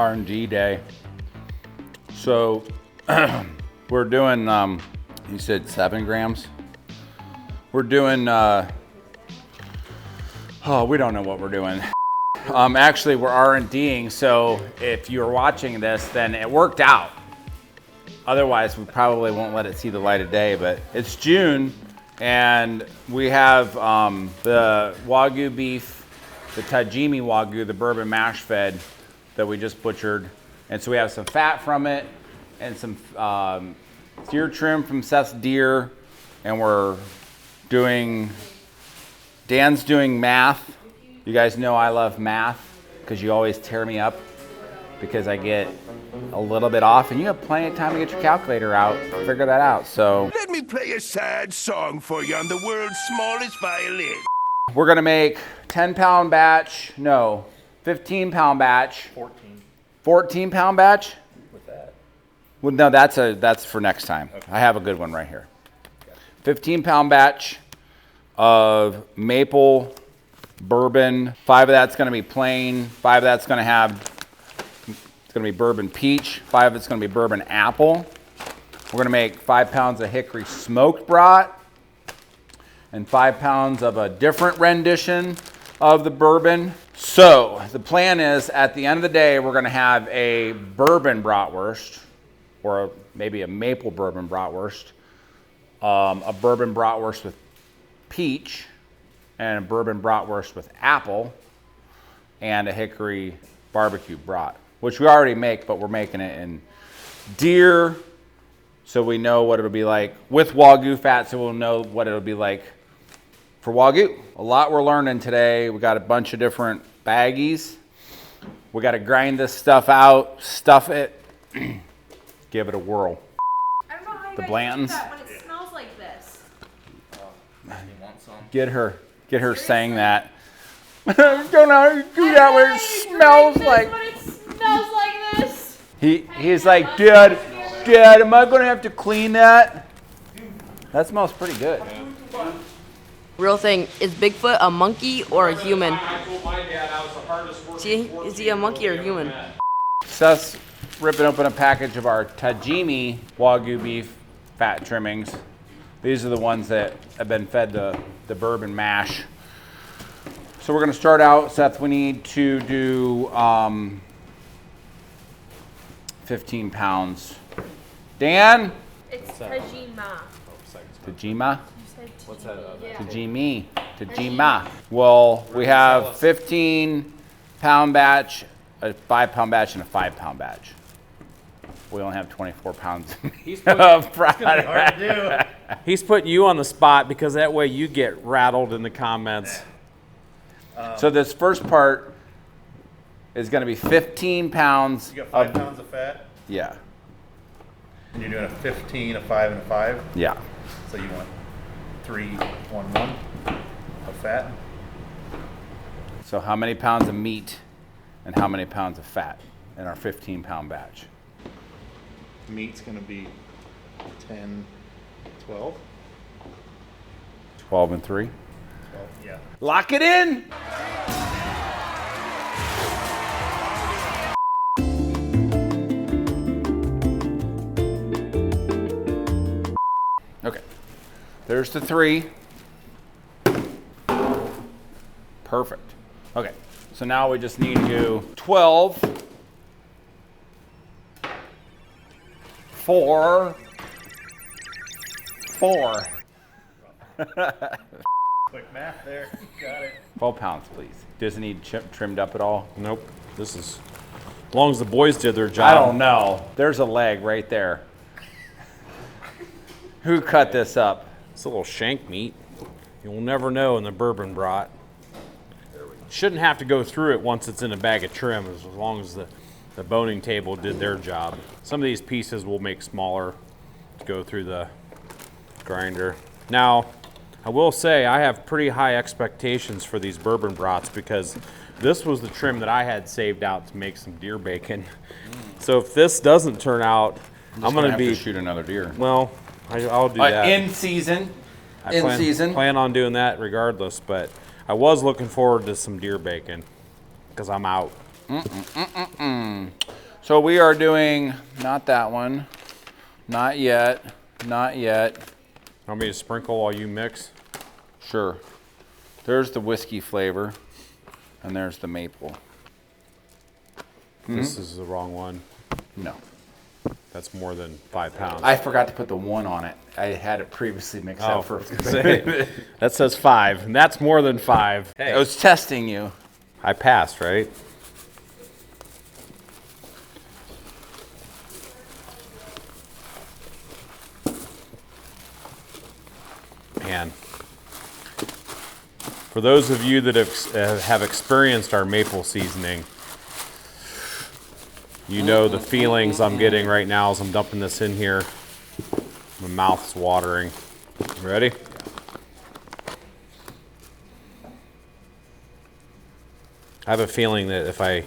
R&D day. So we're doing, you said 7 grams? We're doing, we don't know what we're doing. Actually, we're R&Ding, so if you're watching this, then it worked out. Otherwise, we probably won't let it see the light of day, but it's June, and we have the Wagyu beef, the Tajima Wagyu, the bourbon mash fed that we just butchered. And so we have some fat from it and some deer trim from Seth's deer, and Dan's doing math. You guys know I love math because you always tear me up because I get a little bit off, and you have plenty of time to get your calculator out, figure that out. So let me play a sad song for you on the world's smallest violin. We're gonna make 10-pound batch, no, 15-pound batch. 14-pound batch? With that. Well, no, that's for next time. Okay. I have a good one right here. 15-pound batch of maple bourbon. 5 of that's gonna be plain. 5 of that's gonna be bourbon peach. 5 of it's gonna be bourbon apple. We're gonna make 5 pounds of hickory smoked brat and 5 pounds of a different rendition of the bourbon. So the plan is at the end of the day, we're gonna have a bourbon bratwurst, or maybe a maple bourbon bratwurst, a bourbon bratwurst with peach, and a bourbon bratwurst with apple, and a hickory barbecue brat, which we already make, but we're making it in deer, so we know what it'll be like with Wagyu fat, so we'll know what it'll be like for Wagyu. A lot we're learning today. We got a bunch of different baggies. We got to grind this stuff out, stuff it, give it a whirl. I don't know how you the guys Blantons. do that when it smells like this. Get her saying that. Don't know do that when it smells like. When it smells like this. He's like, Dad, am I gonna have to clean that? That smells pretty good. Real thing, is Bigfoot a monkey or a human? Is he a monkey or a human? Seth's ripping open a package of our Tajima Wagyu beef fat trimmings. These are the ones that have been fed the bourbon mash. So we're gonna start out, Seth, we need to do 15 pounds. Dan? It's Tajima. Tajima? What's that? Tajima. Well, we have 15-pound batch, a 5-pound batch, and a 5-pound batch. We only have 24 pounds of product. He's putting you on the spot because that way you get rattled in the comments. So this first part is going to be 15 pounds. You got 5 pounds of fat? Yeah. And you're doing a 15, a 5, and a 5? Yeah. So you want 3, 1, 1 of fat? So how many pounds of meat and how many pounds of fat in our 15-pound batch? Meat's going to be 10, 12. 12 and 3. 12, yeah. Lock it in. Okay, there's the 3. Perfect. Okay, so now we just need to do 12, 4. Quick math there. Got it. 12 pounds, please. Doesn't need trimmed up at all? Nope. This is, as long as the boys did their job. I don't know. There's a leg right there. Who cut this up? It's a little shank meat. You'll never know in the bourbon brat. Shouldn't have to go through it once it's in a bag of trim, as long as the boning table did their job. Some of these pieces will make smaller to go through the grinder. Now, I will say I have pretty high expectations for these bourbon brats because this was the trim that I had saved out to make some deer bacon. So if this doesn't turn out, I'm going to be shoot another deer. Well, I'll do that in season. I plan on doing that regardless, but I was looking forward to some deer bacon because I'm out. So we are doing, not that one, not yet, not yet. Want me to sprinkle while you mix? Sure. There's the whiskey flavor, and there's the maple. This is the wrong one. No. That's more than 5 pounds. I forgot to put the 1 on it. I had it previously mixed up for. That says 5, and that's more than 5. I was testing you. I passed, right? Man. For those of you that have experienced our maple seasoning, you know the feelings I'm getting right now as I'm dumping this in here. My mouth's watering. Ready? I have a feeling that if I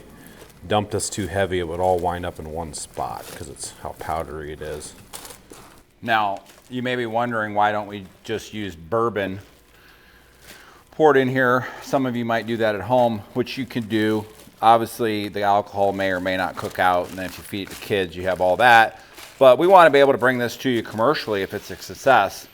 dump this too heavy, it would all wind up in one spot because it's how powdery it is. Now, you may be wondering, why don't we just use bourbon? Pour it in here. Some of you might do that at home, which you can do. Obviously, the alcohol may or may not cook out, and then if you feed it to kids, you have all that. But we want to be able to bring this to you commercially if it's a success.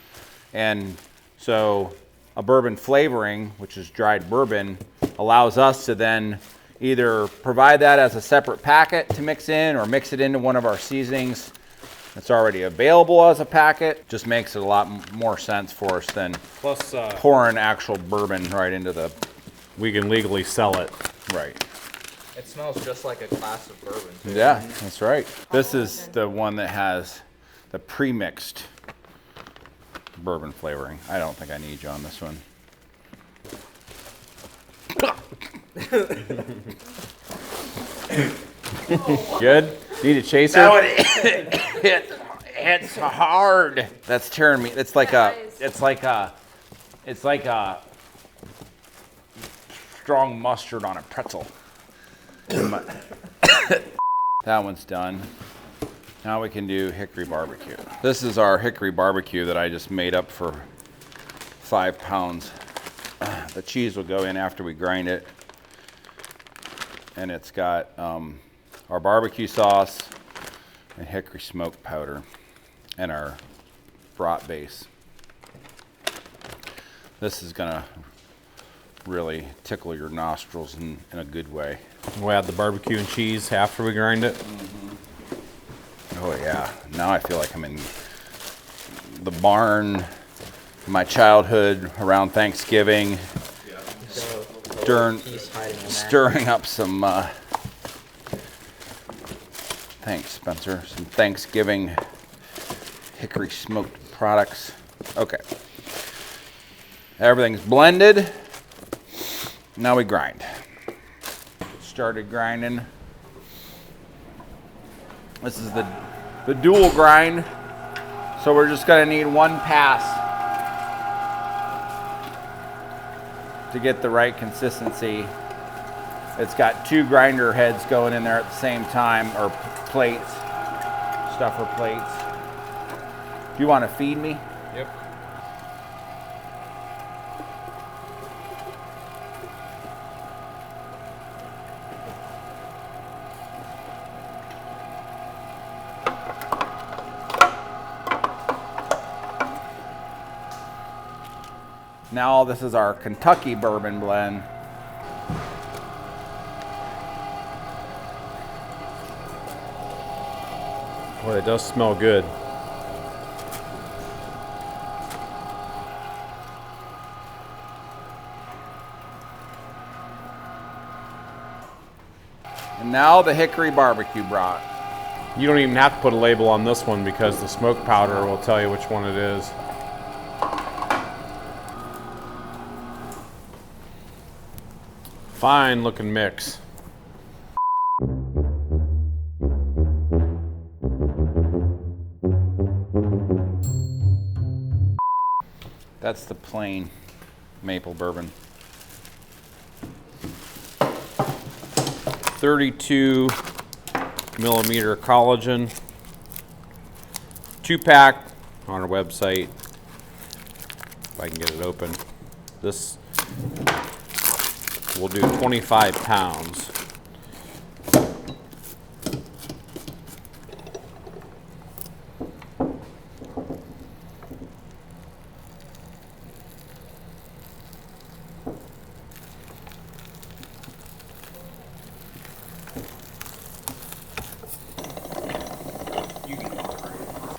And so a bourbon flavoring, which is dried bourbon, allows us to then either provide that as a separate packet to mix in or mix it into one of our seasonings that's already available as a packet. Just makes it a lot more sense for us than Plus, pouring actual bourbon right into the... we can legally sell it. Right. It smells just like a glass of bourbon, too. Yeah, that's right. This is the one that has the pre-mixed bourbon flavoring. I don't think I need you on this one. Good? Need a chaser? It's hard. That's tearing me. It's like it's like a strong mustard on a pretzel. That one's done. Now we can do hickory barbecue. This is our hickory barbecue that I just made up for 5 pounds. The cheese will go in after we grind it. And it's got our barbecue sauce and hickory smoked powder and our brat base. This is gonna really tickle your nostrils in a good way. We'll add the barbecue and cheese after we grind it. Oh yeah, now I feel like I'm in the barn, my childhood around Thanksgiving, stirring up some, thanks Spencer, some Thanksgiving hickory smoked products. Okay, everything's blended. Now we grind. Started grinding. This is the dual grind, so we're just gonna need one pass to get the right consistency. It's got 2 grinder heads going in there at the same time, or plates, stuffer plates. Do you want to feed me? Yep. Now this is our Kentucky bourbon blend. Boy, it does smell good. And now the hickory barbecue brat. You don't even have to put a label on this one because the smoke powder will tell you which one it is. Fine looking mix. That's the plain maple bourbon. 32 millimeter collagen. 2-pack on our website. If I can get it open. This will do 25 pounds.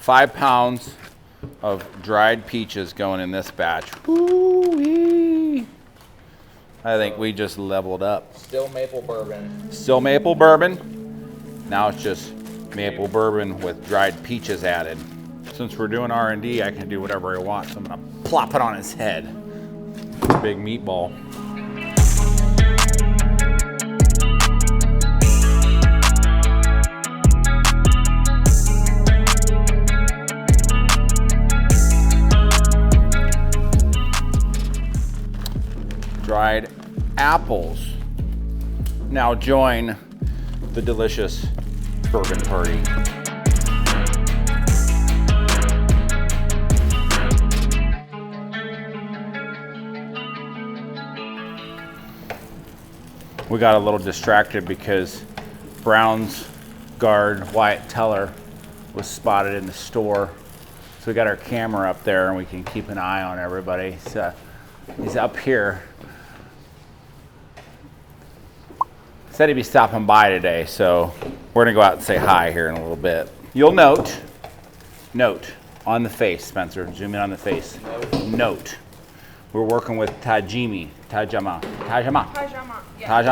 5 pounds of dried peaches going in this batch. Ooh-wee. I think we just leveled up. Still maple bourbon. Still maple bourbon. Now it's just maple bourbon with dried peaches added. Since we're doing R&D, I can do whatever I want. So I'm gonna plop it on his head. Big meatball. Dried apples now join the delicious bourbon party. We got a little distracted because Brown's guard, Wyatt Teller, was spotted in the store. So we got our camera up there and we can keep an eye on everybody. So he's up here. Said he'd be stopping by today, so we're gonna go out and say hi here in a little bit. You'll note on the face, Spencer, zoom in on the face. Note, we're working with Tajima, Yeah.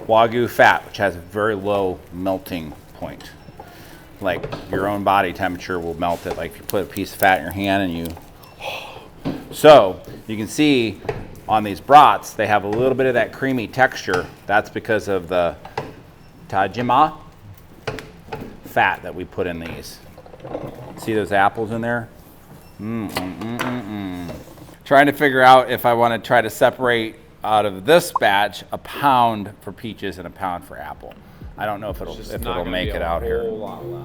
Wagyu fat, which has a very low melting point. Like your own body temperature will melt it. Like if you put a piece of fat in your hand and you, so you can see on these brats, they have a little bit of that creamy texture. That's because of the Tajima fat that we put in these. See those apples in there? Trying to figure out if I want to try to separate out of this batch a pound for peaches and a pound for apple. I don't know if it'll make it out here.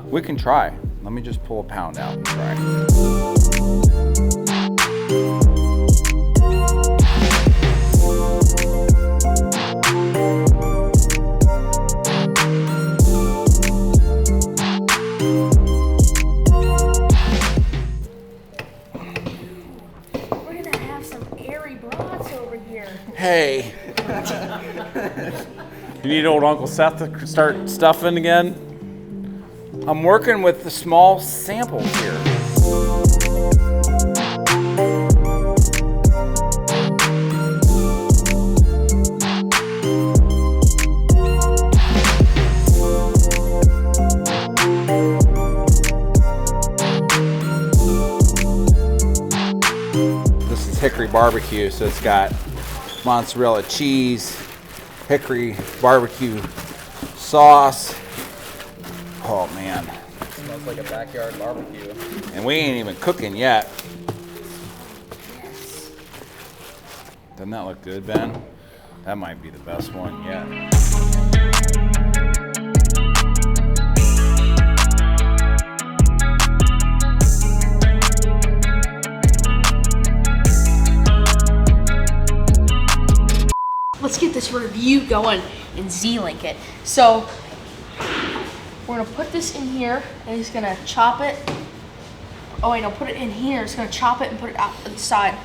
We can try. Let me just pull a pound out and try. We're gonna have some airy brats over here. Hey, You need old Uncle Seth to start stuffing again? I'm working with the small samples here. This is hickory barbecue, so it's got mozzarella cheese, hickory barbecue sauce. Oh man. Smells like a backyard barbecue. And we ain't even cooking yet. Doesn't that look good, Ben? That might be the best one yet. Let's get this review going and Z-link it. So we're gonna put this in here and he's gonna chop it. Oh wait, no, put it in here. It's gonna chop it and put it out to the side.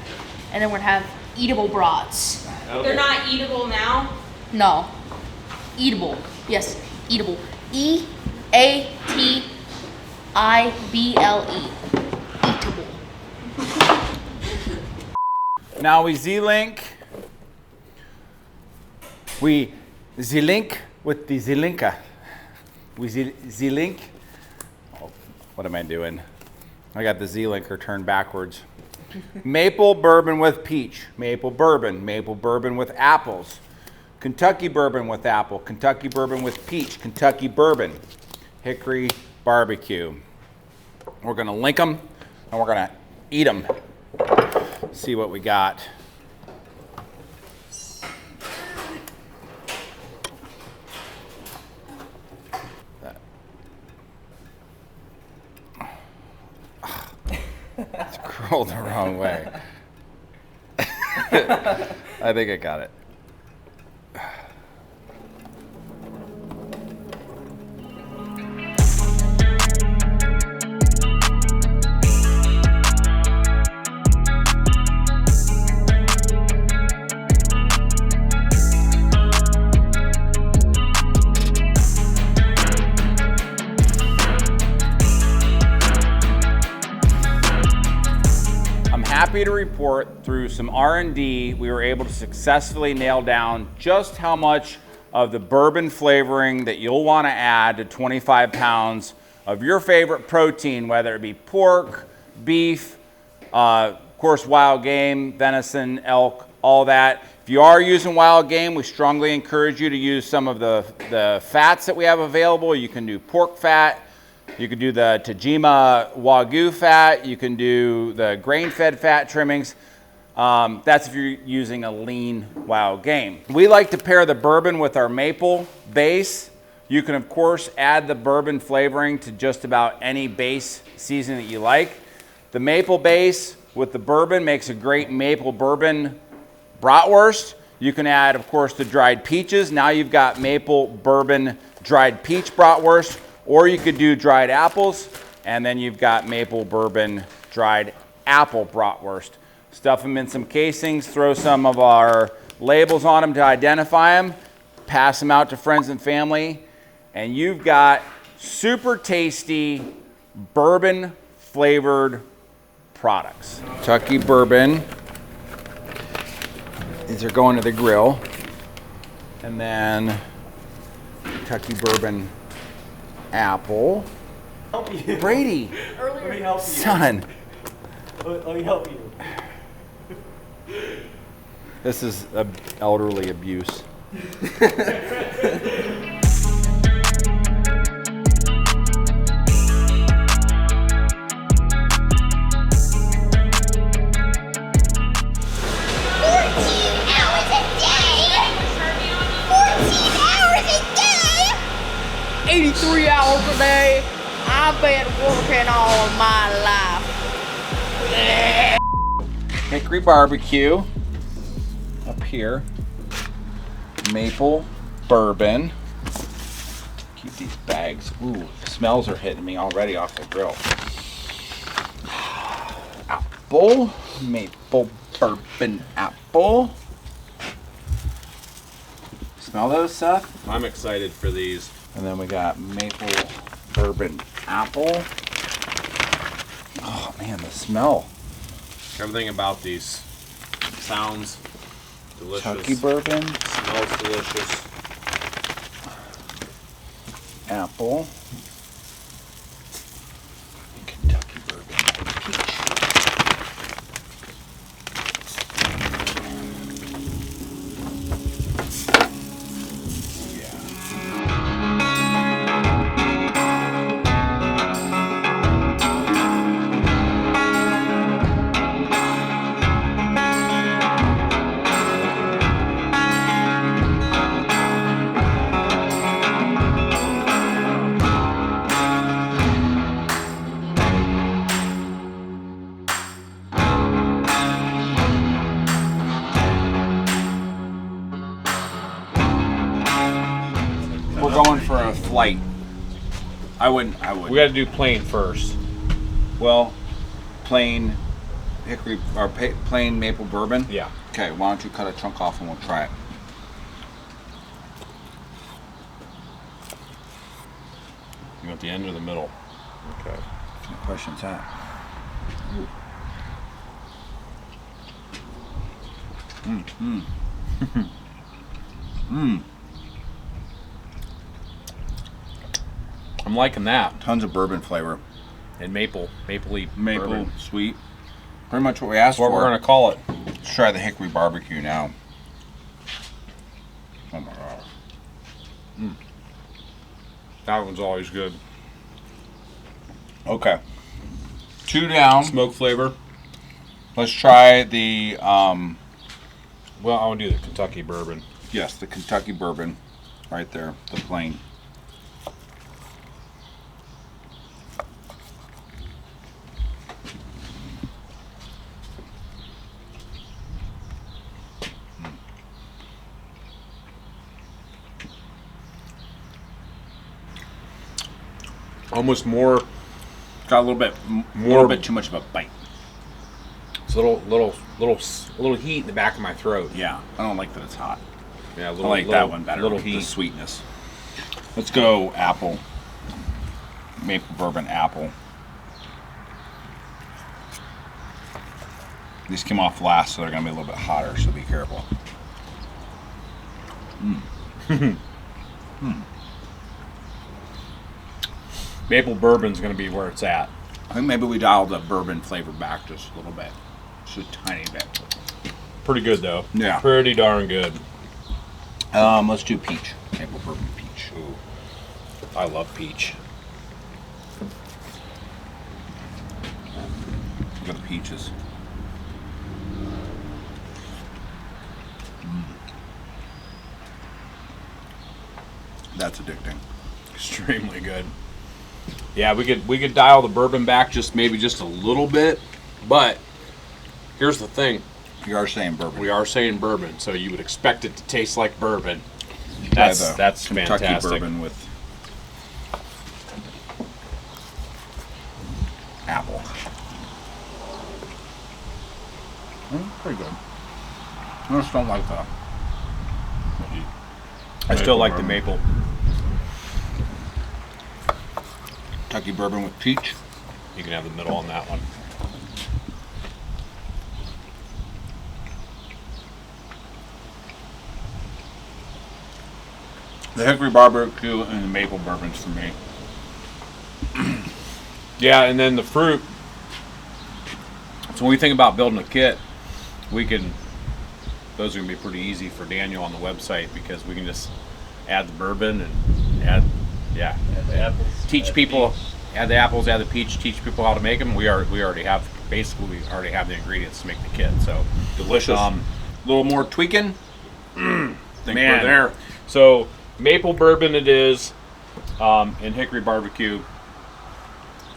And then we're gonna have eatable brats. They're not eatable now. No, eatable. Yes, eatable. E-A-T-I-B-L-E. Eatable. Now we Z-link. We Z-link with the Z-linker. We Z-link. Oh, what am I doing? I got the Z-linker turned backwards. Maple bourbon with peach. Maple bourbon with apples. Kentucky bourbon with apple. Kentucky bourbon with peach. Kentucky bourbon. Hickory barbecue. We're gonna link them and we're gonna eat them. See what we got. It's curled the wrong way. I think I got it. happy to report through some R&D, we were able to successfully nail down just how much of the bourbon flavoring that you'll want to add to 25 pounds of your favorite protein, whether it be pork, beef, of course, wild game, venison, elk, all that. If you are using wild game, we strongly encourage you to use some of the fats that we have available. You can do pork fat, you can do the Tajima Wagyu fat, you can do the grain-fed fat trimmings. That's if you're using a lean wild game. We like to pair the bourbon with our maple base. You can, of course, add the bourbon flavoring to just about any base season that you like. The maple base with the bourbon makes a great maple bourbon bratwurst. You can add, of course, the dried peaches. Now you've got maple bourbon dried peach bratwurst, or you could do dried apples, and then you've got maple bourbon dried apple bratwurst. Stuff them in some casings, throw some of our labels on them to identify them, pass them out to friends and family, and you've got super tasty bourbon flavored products. Kentucky bourbon. These are going to the grill. And then Kentucky bourbon apple. Brady, Let me help you. son. Let me help you. This is elderly abuse. $83 a day. I've been working all my life. Hickory barbecue up here. Maple bourbon. Keep these bags. Ooh, the smells are hitting me already off the grill. Apple. Maple bourbon apple. Smell those, Seth? I'm excited for these. And then we got maple bourbon apple. Oh man, the smell. Everything about these sounds delicious. Kentucky bourbon, Smells delicious. apple, Kentucky bourbon peach. We're going for a flight. I wouldn't. We got to do plain first. Well, plain hickory or plain maple bourbon. Yeah. Okay, why don't you cut a chunk off and we'll try it. You want the end or the middle? Okay. What question's that? I'm liking that. Tons of bourbon flavor. And mapley Maple, bourbon. sweet. Pretty much what we asked What for. we're gonna call it. Let's try the hickory barbecue now. Oh my god. That one's always good. Okay. 2 down. Smoke flavor. Let's try the Well, I want to do the Kentucky bourbon. yes, the Kentucky bourbon. Right there, the plain. Almost more. Got a little bit More- too much of a bite. It's a little heat in the back of my throat. Yeah, I don't like that it's hot. Yeah, a I little, like that one better. Little The heat. sweetness. Let's go apple. Maple bourbon apple. These came off last, so they're gonna be a little bit hotter, so be careful. Maple bourbon's gonna be where it's at. I think maybe we dialed the bourbon flavor back just a little bit. Just a tiny bit. Pretty good though. Yeah. Pretty darn good. Let's do peach. Maple bourbon peach. Ooh. I love peach. Look at the peaches. That's addicting. Extremely good. Yeah, we could dial the bourbon back just a little bit, but here's the thing. You are saying bourbon. We are saying bourbon, so you would expect it to taste like bourbon. Try That's Kentucky fantastic. bourbon with apple. Pretty good. I just don't like the. I still like the maple. Kentucky bourbon with peach. You can have the middle on that one. The hickory barbecue and the maple bourbons for me. Yeah, and then the fruit. So when we think about building a kit, those are gonna be pretty easy for Daniel on the website because we can just add the bourbon and add the apples. teach people, add the apples, add the peach, teach people how to make them. We already have the ingredients to make the kit. So Delicious. A little more tweaking. Think Man, we're there. So maple bourbon it is, and hickory barbecue.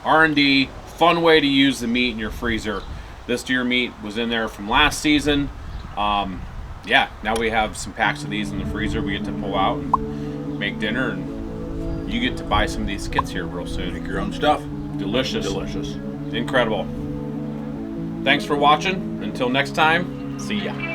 R&D, fun way to use the meat in your freezer. This deer meat was in there from last season. Yeah, now we have some packs of these in the freezer we get to pull out and make dinner, and you get to buy some of these kits here real soon. Make your own stuff. Delicious. Delicious. Incredible. Thanks for watching. Until next time, see ya.